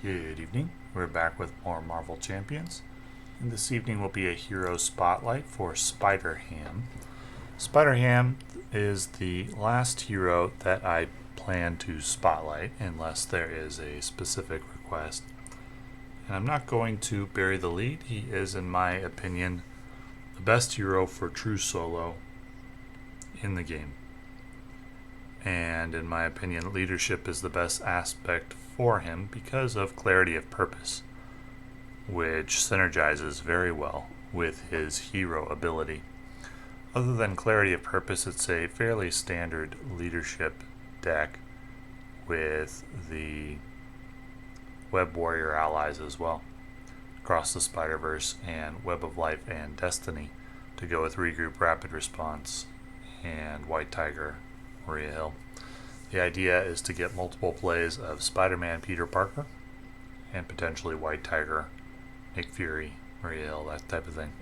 Good evening. We're back with more Marvel Champions. And this evening will be a hero spotlight for Spider-Ham. Spider-Ham is the last hero that I plan to spotlight unless there is a specific request. And I'm not going to bury the lead. He is, in my opinion, the best hero for true solo in the game. And in my opinion, leadership is the best aspect for him because of clarity of purpose, which synergizes very well with his hero ability. Other than clarity of purpose, it's a fairly standard leadership deck with the Web Warrior allies as well. Across the Spider-Verse and Web of Life and Destiny to go with Regroup, Rapid Response, and White Tiger, Maria Hill. The idea is to get multiple plays of Spider-Man Peter Parker and potentially White Tiger, Nick Fury, Maria Hill, that type of thing.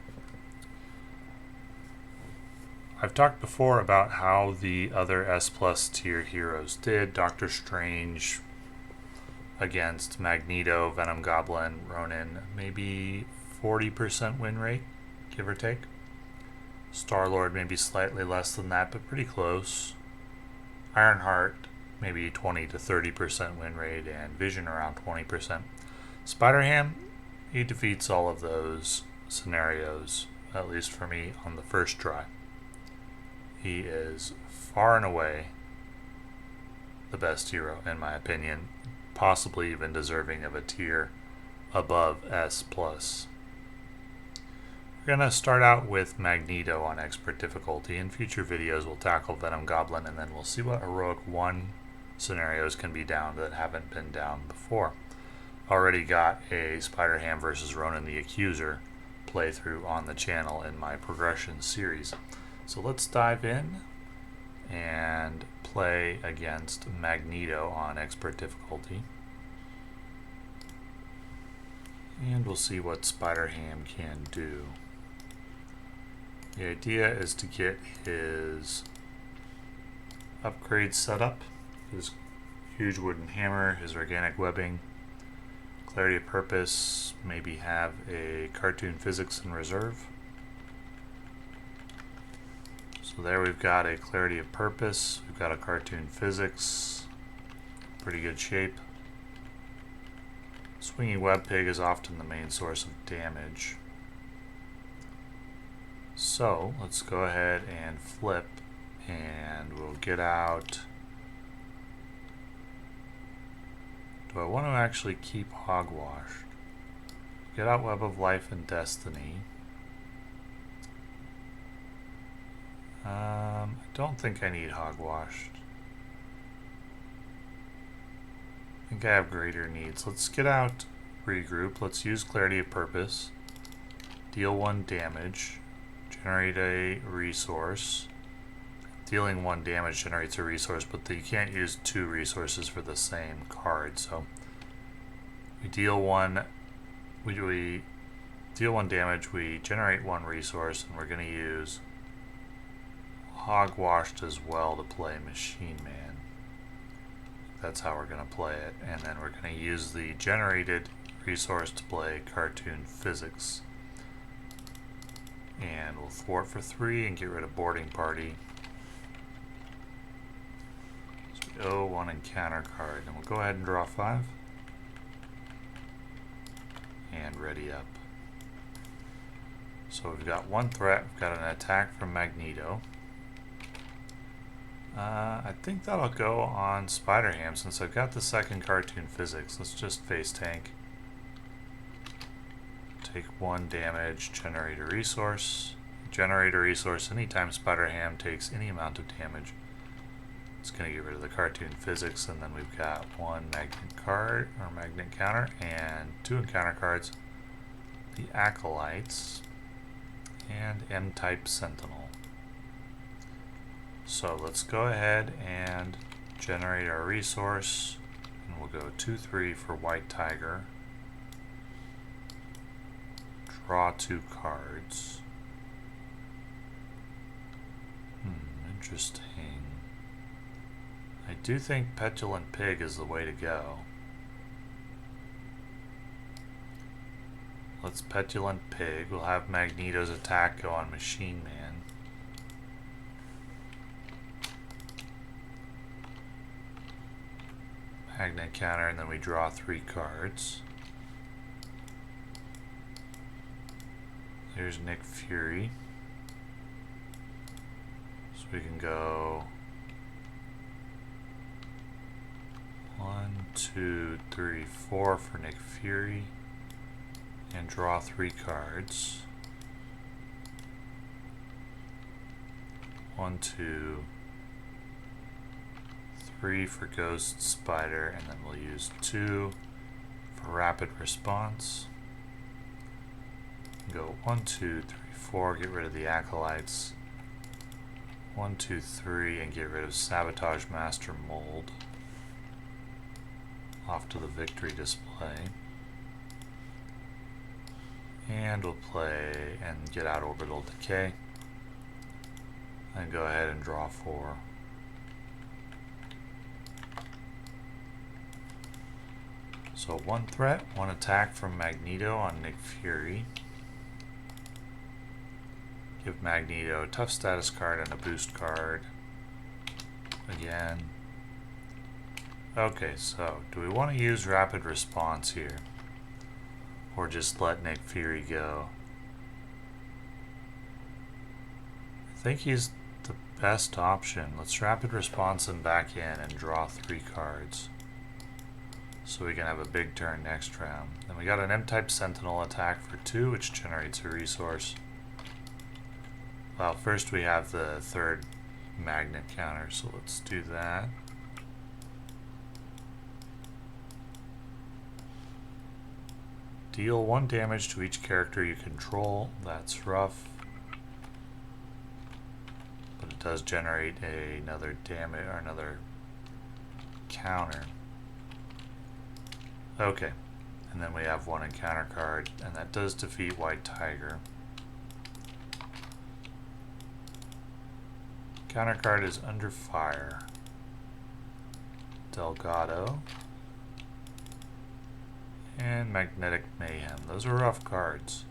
I've talked before about how the other S plus tier heroes did. Doctor Strange against Magneto, Venom Goblin, Ronin, maybe 40% win rate, give or take. Star-Lord maybe slightly less than that, but pretty close. Ironheart maybe 20 to 30% win rate, and Vision around 20%. Spider-Ham, he defeats all of those scenarios, at least for me, on the first try. He is far and away the best hero, in my opinion, possibly even deserving of a tier above S+. We're going to start out with Magneto on expert difficulty. In future videos we'll tackle Venom Goblin, and then we'll see what heroic 1 scenarios can be down that haven't been down before. Already got a Spider-Ham versus Ronin the Accuser playthrough on the channel in my progression series. So let's dive in and play against Magneto on expert difficulty. And we'll see what Spider-Ham can do. The idea is to get his upgrades set up. His huge wooden hammer, his organic webbing, clarity of purpose, maybe have a cartoon physics in reserve. So there we've got a clarity of purpose, we've got a cartoon physics, pretty good shape. Swinging web pig is often the main source of damage. So let's go ahead and flip, and we'll get out. Do I want to actually keep Hogwash? Get out Web of Life and Destiny. I don't think I need Hogwashed. I think I have greater needs. Let's get out Regroup. Let's use Clarity of Purpose. Deal 1 damage. Generate a resource. Dealing 1 damage generates a resource, but you can't use 2 resources for the same card. So we deal 1. We deal 1 damage. We generate 1 resource, and we're going to use Hogwashed as well to play Machine Man. That's how we're going to play it, and then we're going to use the generated resource to play Cartoon Physics. And we'll thwart for 3 and get rid of Boarding Party. So we 1 encounter card, and we'll go ahead and draw 5. And ready up. So we've got 1 threat, we've got an attack from Magneto. I think that'll go on Spider-Ham since I've got the second cartoon physics. Let's just face tank. Take 1 damage, generate a resource. Generate a resource anytime Spider-Ham takes any amount of damage. It's going to get rid of the cartoon physics, and then we've got 1 magnet card, or magnet counter, and 2 encounter cards. The Acolytes, and M-type Sentinel. So let's go ahead and generate our resource, and we'll go 2-3 for White Tiger. Draw 2 cards. Interesting. I do think Petulant Pig is the way to go. Let's Petulant Pig. We'll have Magneto's attack go on Machine Man. Magnet counter, and then we draw 3 cards. There's Nick Fury. So we can go 1, 2, 3, 4 for Nick Fury. And draw 3 cards. 1, 2, 3 for Ghost Spider, and then we'll use 2 for Rapid Response. Go 1, 2, 3, 4, get rid of the Acolytes. 1, 2, 3, and get rid of Sabotage Master Mold. Off to the victory display. And we'll play and get out Orbital Decay. And go ahead and draw 4. So 1 threat, 1 attack from Magneto on Nick Fury. Give Magneto a tough status card and a boost card. Again. Okay, so do we want to use Rapid Response here? Or just let Nick Fury go? I think he's the best option. Let's Rapid Response him back in and draw 3 cards. So we can have a big turn next round. Then we got an M-type Sentinel attack for 2, which generates a resource. Well, first we have the 3rd magnet counter, so let's do that. Deal 1 damage to each character you control. That's rough. But it does generate another damage or another counter. Okay. And then we have 1 encounter card, and that does defeat White Tiger. Counter card is Under Fire. Delgado. And Magnetic Mayhem. Those are rough cards.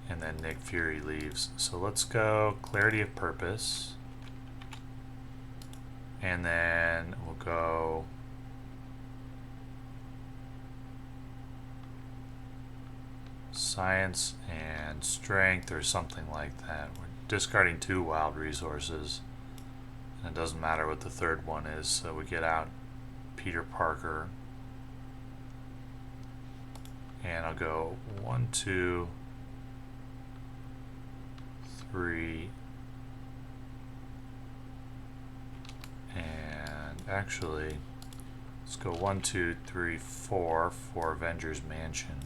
And then Nick Fury leaves. So let's go Clarity of Purpose. And then we'll go Science and Strength or something like that. We're discarding 2 wild resources. And it doesn't matter what the 3rd one is, so we get out Peter Parker. And I'll go 1, 2, 3, and actually, let's go 1, 2, 3, 4 for Avengers Mansion.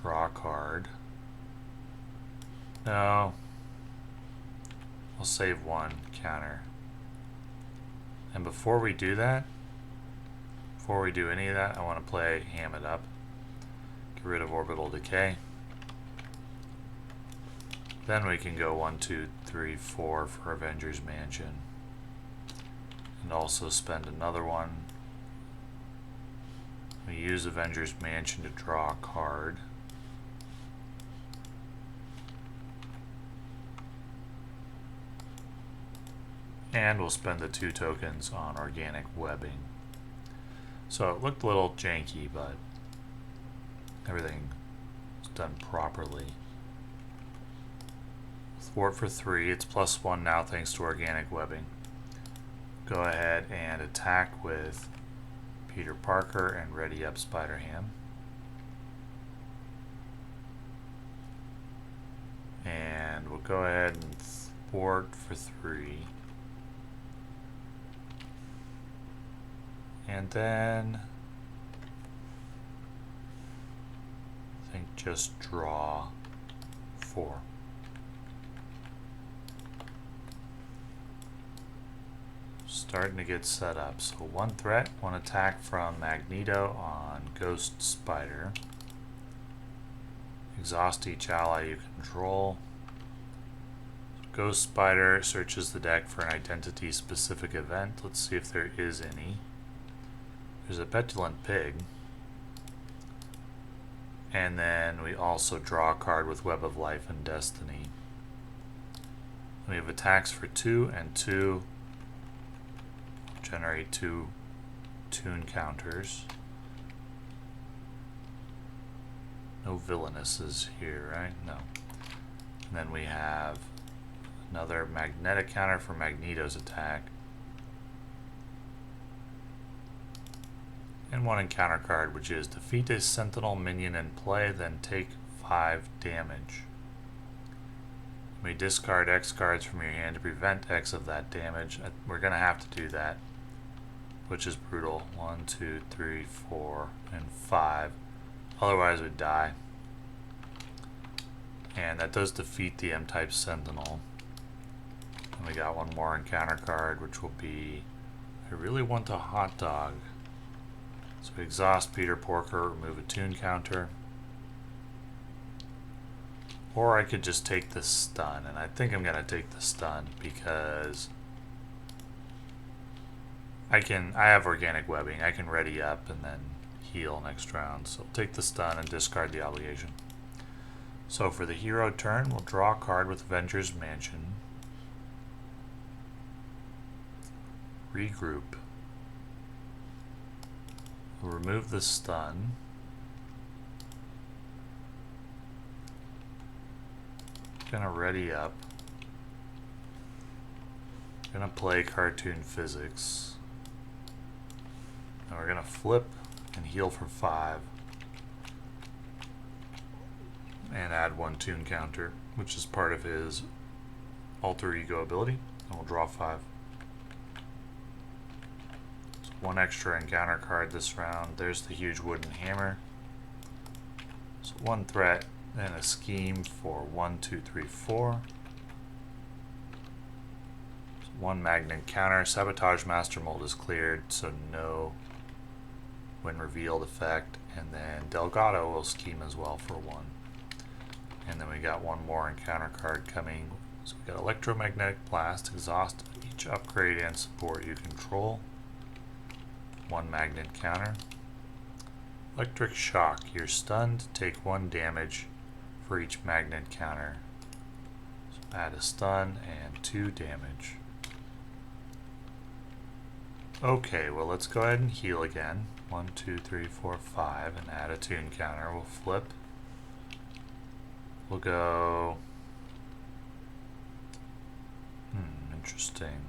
Draw a card. No. I'll save 1 counter. And before we do that, before we do any of that, I want to play Ham It Up. Get rid of Orbital Decay. Then we can go 1, 2, 3, 4 for Avengers Mansion. And also spend another one. We use Avengers Mansion to draw a card. And we'll spend the 2 tokens on Organic Webbing. So it looked a little janky, but everything was done properly. Thwart for 3. It's +1 now thanks to Organic Webbing. Go ahead and attack with Peter Parker and ready up Spider-Ham. And we'll go ahead and thwart for 3. And then I think just draw 4. Starting to get set up. So 1 threat, 1 attack from Magneto on Ghost Spider. Exhaust each ally you control. Ghost Spider searches the deck for an identity-specific event. Let's see if there is any. There's a Petulant Pig. And then we also draw a card with Web of Life and Destiny. We have attacks for 2 and 2. Generate 2 tune counters. No villainesses here, right? No. And then we have another magnetic counter for Magneto's attack. And one encounter card, which is defeat a Sentinel minion in play, then take 5 damage. You may discard X cards from your hand to prevent X of that damage. We're going to have to do that, which is brutal. 1, 2, 3, 4, and 5. Otherwise we'd die. And that does defeat the M-type Sentinel. And we got one more encounter card, which will be, I really want a hot dog. So we exhaust Peter Porker, remove a tune counter. Or I could just take the stun, and I think I'm going to take the stun because I have organic webbing. I can ready up and then heal next round. So take the stun and discard the obligation. So for the hero turn, we'll draw a card with Avengers Mansion. Regroup. We'll remove the stun. Gonna ready up. Gonna play Cartoon Physics. And we're gonna flip and heal for 5. And add 1 tune counter, which is part of his alter ego ability. And we'll draw 5. So 1 extra encounter card this round. There's the huge wooden hammer. So 1 threat and a scheme for 1, 2, 3, 4. So 1 magnet counter. Sabotage Master Mold is cleared, so no when revealed effect. And then Delgado will scheme as well for 1. And then we got 1 more encounter card coming. So we got Electromagnetic Blast, exhaust each upgrade and support you control. 1 magnet counter. Electric Shock, you're stunned, take 1 damage for each magnet counter. So add a stun and 2 damage. Okay, well let's go ahead and heal again. 1, 2, 3, 4, 5, and add a tune counter. We'll flip. We'll go... interesting.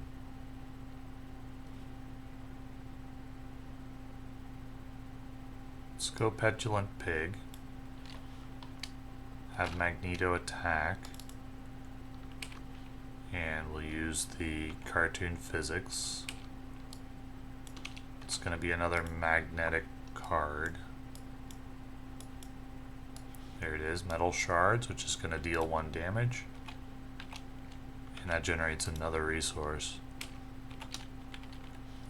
Let's go Petulant Pig. Have Magneto attack. And we'll use the Cartoon Physics. It's going to be another magnetic card. There it is, Metal Shards, which is going to deal 1 damage. And that generates another resource.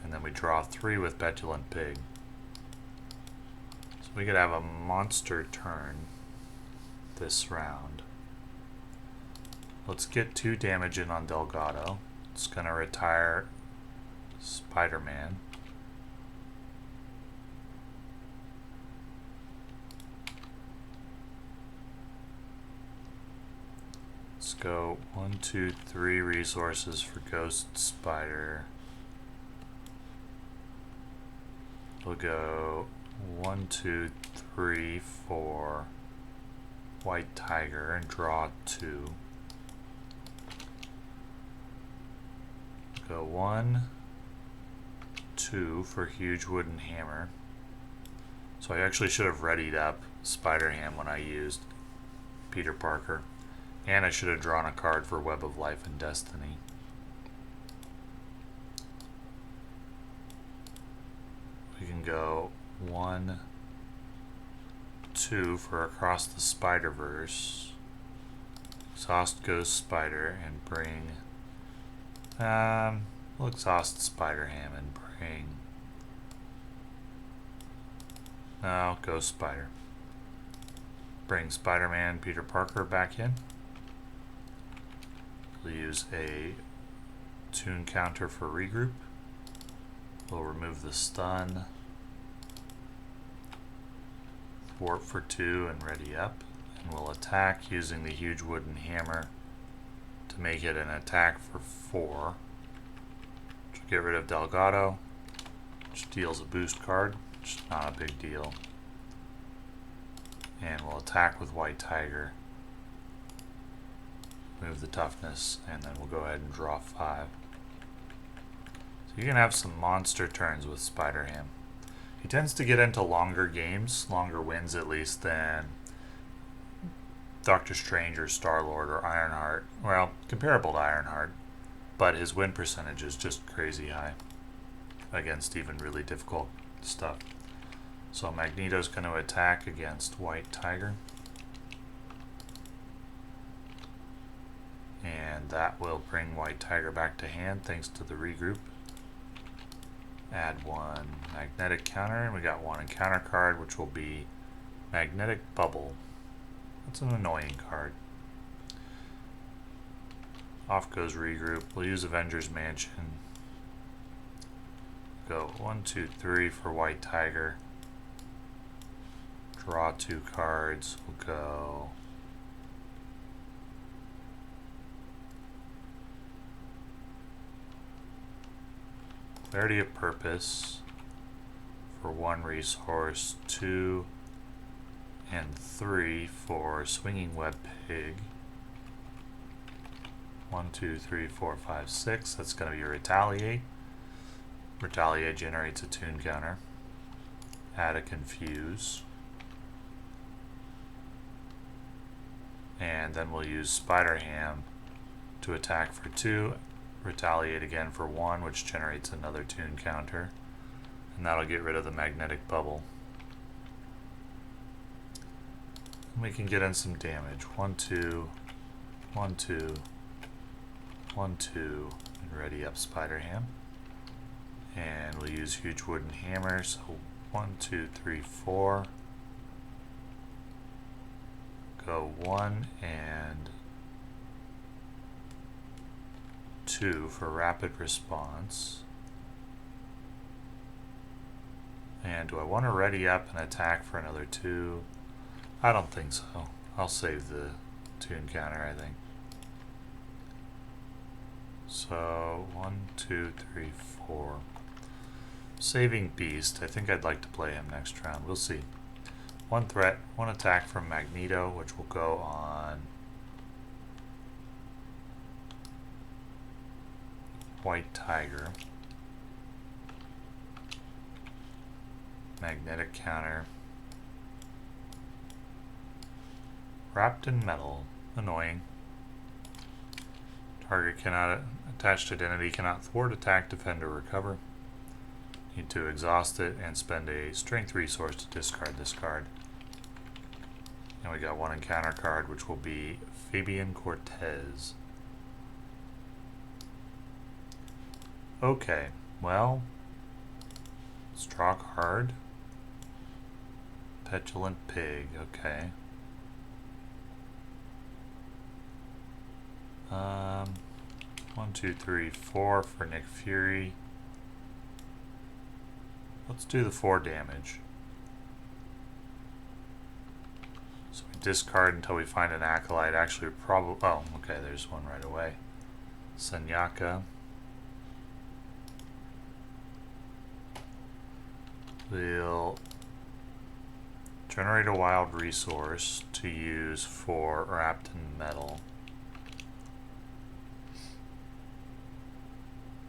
And then we draw 3 with Petulant Pig. So we could have a monster turn this round. Let's get 2 damage in on Delgado. It's going to retire Spider-Man. Let's go 1, 2, 3 resources for Ghost Spider. We'll go 1, 2, 3 for White Tiger and draw 2. Go 1, 2 for Huge Wooden Hammer. So I actually should have readied up Spider-Ham when I used Peter Parker. And I should have drawn a card for Web of Life and Destiny. We can go 1, 2 for Across the Spider-Verse. Exhaust Ghost Spider and bring... we'll exhaust Spider-Ham and bring... No, Ghost Spider. Bring Spider-Man, Peter Parker back in. We'll use a tune counter for regroup. We'll remove the stun. Thwart for 2 and ready up. And we'll attack using the huge wooden hammer to make it an attack for 4. Which will get rid of Delgado, which deals a boost card, which is not a big deal. And we'll attack with White Tiger. Move the toughness, and then we'll go ahead and draw 5. So you can have some monster turns with Spider-Ham. He tends to get into longer games, longer wins at least, than Doctor Strange or Star-Lord or Ironheart. Well, comparable to Ironheart, but his win percentage is just crazy high against even really difficult stuff. So Magneto's going to attack against White Tiger. And that will bring White Tiger back to hand thanks to the regroup. Add 1 magnetic counter, and we got 1 encounter card, which will be Magnetic Bubble. That's an annoying card. Off goes regroup. We'll use Avengers Mansion. Go 1, 2, 3 for White Tiger. Draw 2 cards. We'll go Clarity of Purpose for 1 resource, 2 and 3 for Swinging Web Pig. 1, 2, 3, 4, 5, 6. That's going to be Retaliate. Retaliate generates a tune counter. Add a Confuse. And then we'll use Spider-Ham to attack for 2. Retaliate again for 1, which generates another tune counter. And that'll get rid of the magnetic bubble. And we can get in some damage. 1, 2, 1, 2, 1, 2, and ready up Spider-Ham. And we'll use huge wooden hammer. So 1, 2, 3, 4. Go 1 and 2 for rapid response. And do I want to ready up and attack for another 2? I don't think so. I'll save the tune counter, I think. So 1, 2, 3, 4. Saving Beast. I think I'd like to play him next round. We'll see. 1 threat, 1 attack from Magneto, which will go on White Tiger. Magnetic counter. Wrapped in metal. Annoying. Target cannot, attached identity cannot thwart, attack, defend, or recover. Need to exhaust it and spend a strength resource to discard this card. And we got 1 encounter card, which will be Fabian Cortez. Okay, well, let's draw a card. Petulant Pig, okay. 1, 2, 3, 4 for Nick Fury. Let's do the 4 damage. So we discard until we find an acolyte. Actually, probably. Oh, okay, there's one right away. Sanyaka. We'll generate a wild resource to use for Wrapped in Metal.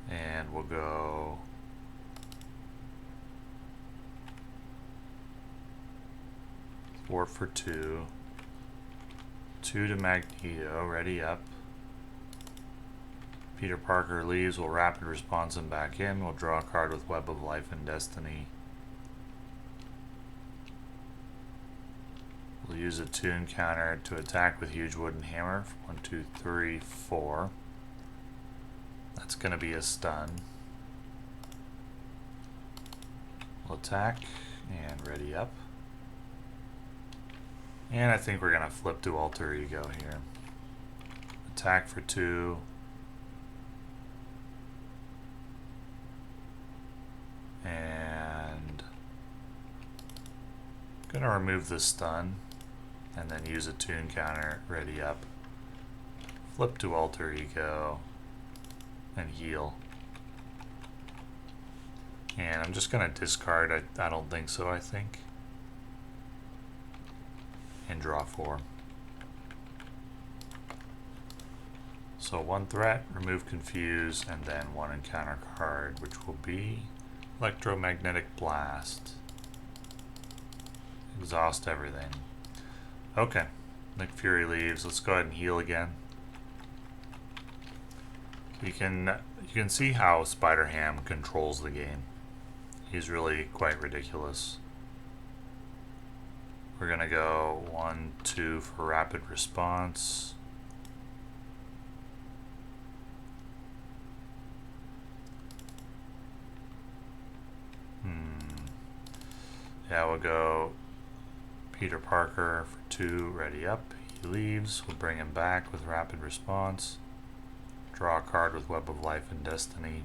And we'll go Thwart for 2. 2 to Magneto, ready up. Peter Parker leaves, we'll rapid response him back in. We'll draw a card with Web of Life and Destiny. We'll use a tune counter to attack with huge wooden hammer. 1, 2, 3, 4. That's going to be a stun. We'll attack and ready up. And I think we're going to flip to Alter Ego here. Attack for 2. And Gonna remove the stun and then use a tune counter, ready up. Flip to alter ego and heal. And I'm just gonna discard, I don't think so, I think. And draw 4. So 1 threat, remove confuse, and then 1 encounter card, which will be Electromagnetic Blast. Exhaust everything. Okay, Nick Fury leaves. Let's go ahead and heal again. You can see how Spider-Ham controls the game. He's really quite ridiculous. We're gonna go 1, 2 for rapid response. Yeah, we'll go Peter Parker for 2, ready up. He leaves. We'll bring him back with rapid response. Draw a card with Web of Life and Destiny.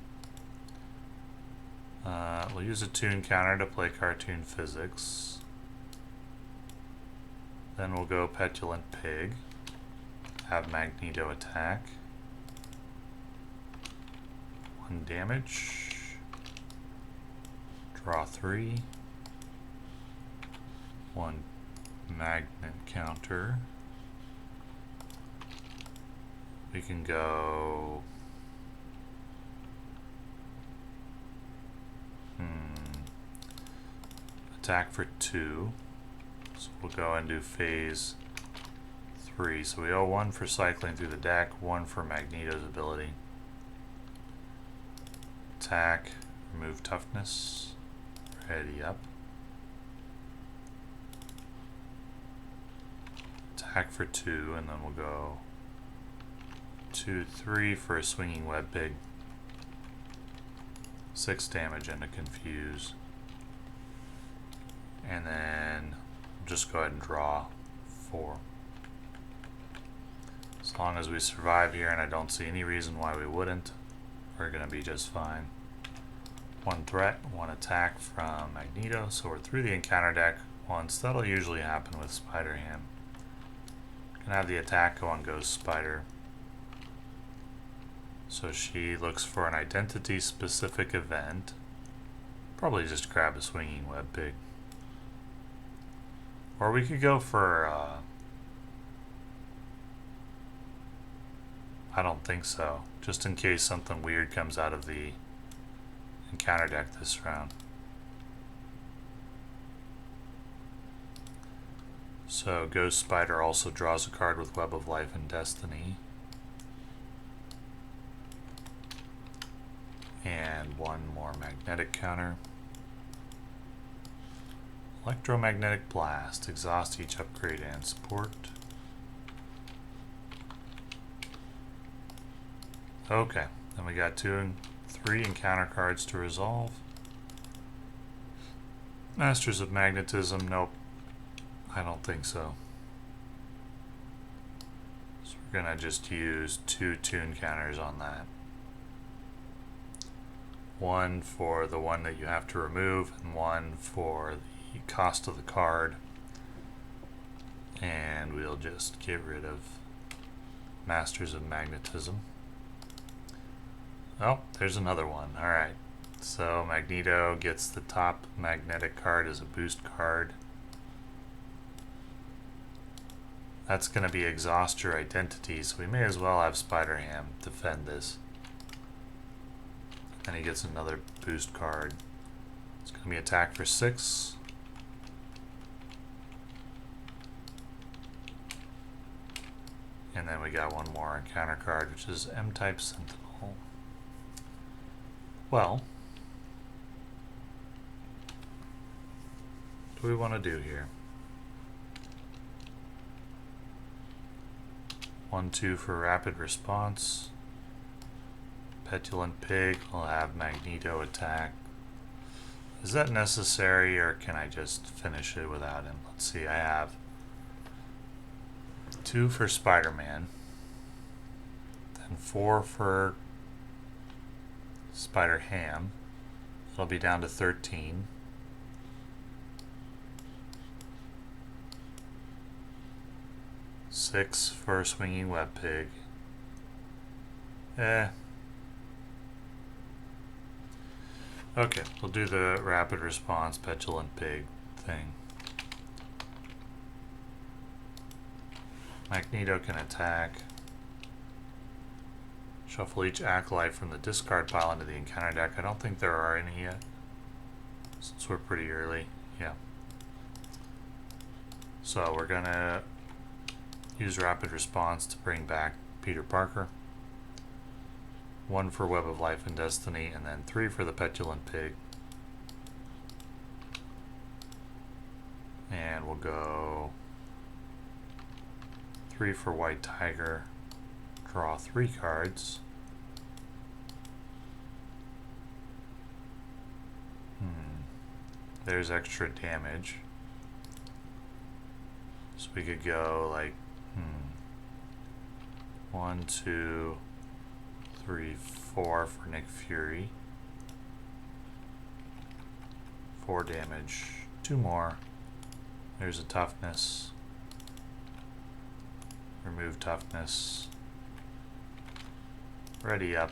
We'll use a tune counter to play Cartoon Physics. Then we'll go Petulant Pig. Have Magneto attack. 1 damage. Draw 3. 1 magnet counter. We can go attack for 2. So we'll go and do phase 3. So we owe 1 for cycling through the deck, 1 for Magneto's ability. Attack, remove toughness, ready up. Attack for 2, and then we'll go 2, 3 for a swinging web pig. 6 damage and a confuse. And then just go ahead and draw 4. As long as we survive here, and I don't see any reason why we wouldn't, we're gonna be just fine. 1 threat, 1 attack from Magneto, so we're through the encounter deck once. That'll usually happen with Spider-Ham. Gonna have the attack go on Ghost Spider. So she looks for an identity-specific event. Probably just grab a swinging web pig. Or we could go for, I don't think so. Just in case something weird comes out of the encounter deck this round. So Ghost Spider also draws a card with Web of Life and Destiny. And 1 more magnetic counter. Electromagnetic Blast. Exhaust each upgrade and support. Okay, then we got 2 and 3 encounter cards to resolve. Masters of Magnetism, nope. I don't think so. So we're gonna just use 2 tune counters on that. 1 for the one that you have to remove, and 1 for the cost of the card. And we'll just get rid of Masters of Magnetism. Oh, there's another one. Alright. So Magneto gets the top magnetic card as a boost card. That's going to be exhaust your identity, so we may as well have Spider-Ham defend this. And he gets another boost card. It's going to be attack for 6. And then we got 1 more encounter card, which is M-type Sentinel. Well, what do we want to do here? 1, 2 for rapid response. Petulant Pig will have Magneto attack. Is that necessary, or can I just finish it without him? Let's see, I have 2 for Spider-Man, then 4 for Spider-Ham. It'll be down to 13. 6 for Swinging Web Pig. Okay, we'll do the Rapid Response Petulant Pig thing. Magneto can attack. Shuffle each Acolyte from the discard pile into the encounter deck. I don't think there are any yet, since we're pretty early. Yeah. So we're gonna use Rapid Response to bring back Peter Parker. 1 for Web of Life and Destiny, and then 3 for the Petulant Pig. And we'll go 3 for White Tiger. Draw 3 cards. There's extra damage. So we could go like 1, 2, 3, 4 for Nick Fury. 4 damage. 2 more. There's a toughness. Remove toughness. Ready up.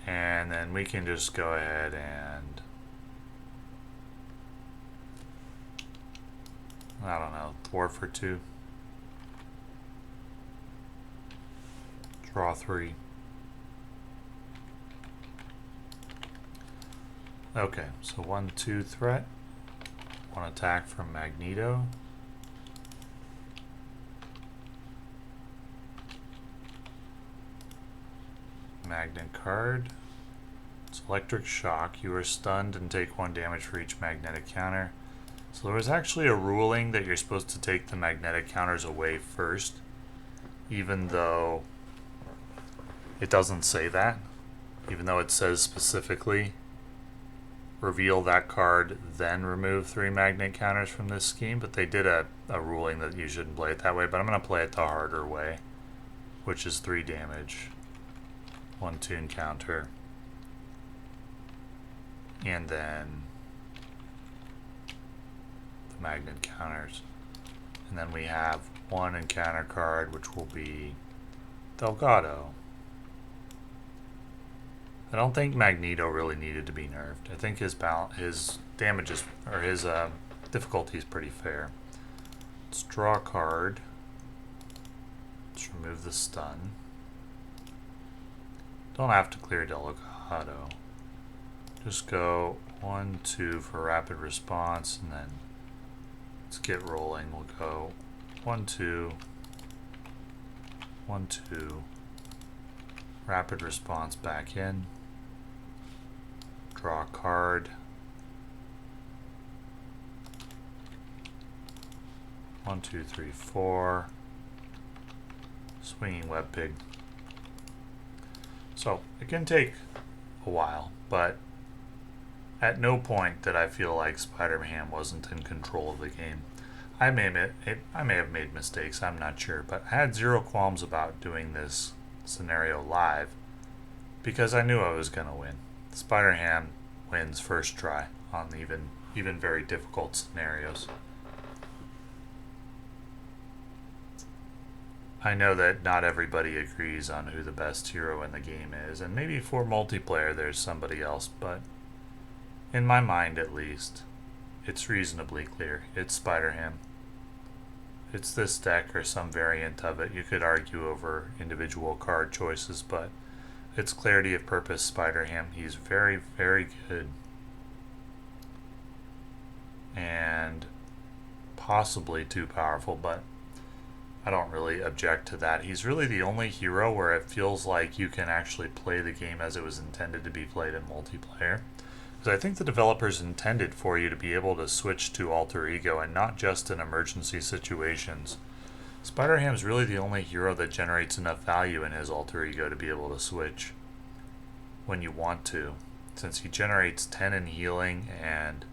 And then we can just go ahead and, I don't know, 4 for 2. Draw 3. Okay, so 1, 2 threat. 1 attack from Magneto. Magnet card. It's Electric Shock. You are stunned and take 1 damage for each magnetic counter. So there was actually a ruling that you're supposed to take the magnetic counters away first, even though it doesn't say that. Even though it says specifically, reveal that card, then remove 3 magnet counters from this scheme. But they did a ruling that you shouldn't play it that way. But I'm going to play it the harder way, which is 3 damage. 1 tune counter. And then the magnet counters. And then we have 1 encounter card, which will be Delgado. I don't think Magneto really needed to be nerfed. I think his damages, or his difficulty is pretty fair. Let's draw a card. Let's remove the stun. Don't have to clear Delgado. Just go 1, 2 for Rapid Response, and then let's get rolling. We'll go 1, 2, 1, 2, Rapid Response back in, draw a card, 1, 2, 3, 4, Swinging Web Pig. So it can take a while, but at no point did I feel like Spider-Man wasn't in control of the game. I may have made mistakes, I'm not sure, but I had 0 qualms about doing this scenario live because I knew I was going to win. Spider-Man wins first try on even very difficult scenarios. I know that not everybody agrees on who the best hero in the game is, and maybe for multiplayer there's somebody else, but in my mind at least, it's reasonably clear. It's Spider-Ham. It's this deck or some variant of it. You could argue over individual card choices, but it's clarity of purpose Spider-Ham. He's very, very good. And possibly too powerful, but I don't really object to that. He's really the only hero where it feels like you can actually play the game as it was intended to be played in multiplayer. Because I think the developers intended for you to be able to switch to Alter Ego and not just in emergency situations. Spider-Ham's really the only hero that generates enough value in his Alter Ego to be able to switch when you want to. Since he generates 10 in healing and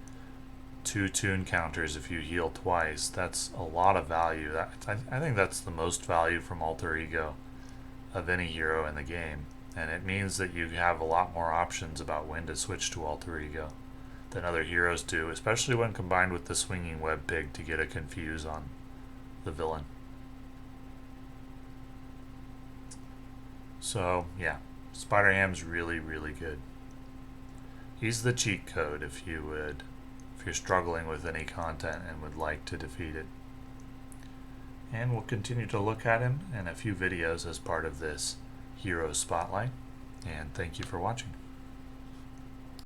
2 tune counters if you heal twice, that's a lot of value. I think that's the most value from Alter Ego of any hero in the game, and it means that you have a lot more options about when to switch to Alter Ego than other heroes do, especially when combined with the Swinging Web Pig to get a confuse on the villain. So, yeah, Spider-Ham's really, really good. He's the cheat code if you're struggling with any content and would like to defeat it. And we'll continue to look at him in a few videos as part of this Hero Spotlight. And thank you for watching.